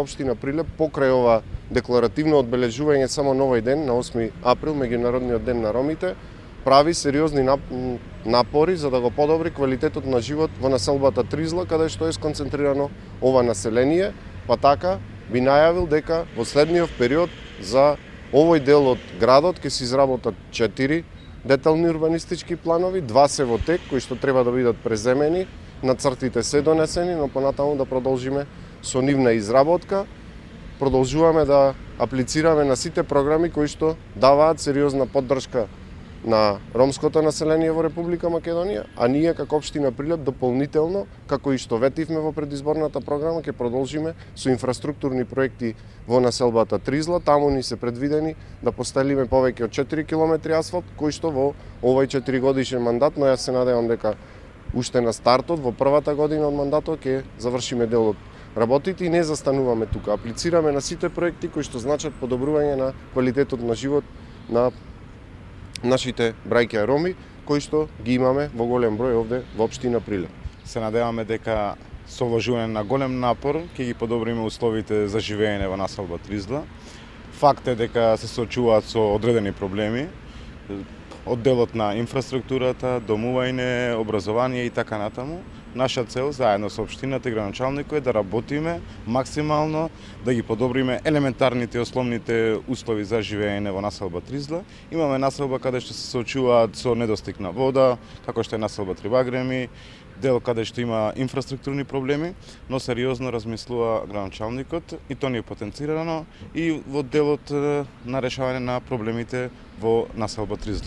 Општина Прилеп покрај ова декларативно одбележување само на овој ден, на 8 април, меѓународниот ден на ромите, прави сериозни напори за да го подобри квалитетот на живот во населбата Тризла, каде што е сконцентрирано ова население, па така би најавил дека во следниот период за овој дел од градот ќе се изработат 4 детални урбанистички планови, 2 се во тек, кои што треба да бидат преземени, нацртите се донесени, но понатаму да продолжиме со нивна изработка. Продолжуваме да аплицираме на сите програми кои што даваат сериозна поддршка на ромското население во Република Македонија, а ние како општина Прилеп дополнително, како и што ветивме во предизборната програма, ќе продолжиме со инфраструктурни проекти во населбата Тризла. Таму ни се предвидени да постелиме повеќе од 4 километри асфалт, кои што во овој 4 годишен мандат, но јас се надевам дека уште на стартот, во првата година од мандатот, ќе завршиме дел од работите и не застануваме тука. Аплицираме на сите проекти кои што значат подобрување на квалитетот на живот на нашите браќа роми, кои што ги имаме во голем број овде во општина Прилеп. Се надеваме дека со вложување на голем напор ќе ги подобриме условите за живеење во населба Тризла. Факт е дека се соочуваат со одредени проблеми од делот на инфраструктурата, домување, образование и така натаму. Наша цел заедно со општината и градоначалникот е да работиме максимално да ги подобриме елементарните и основните услови за живеење во населба Тризла. Имаме населба каде што се соочуваат со недостиг на вода, како што е населба Трибагреми, дел каде што има инфраструктурни проблеми, но сериозно размислува градоначалникот и тоа ни е потенцирано и во делот на решавање на проблемите во населба Тризла.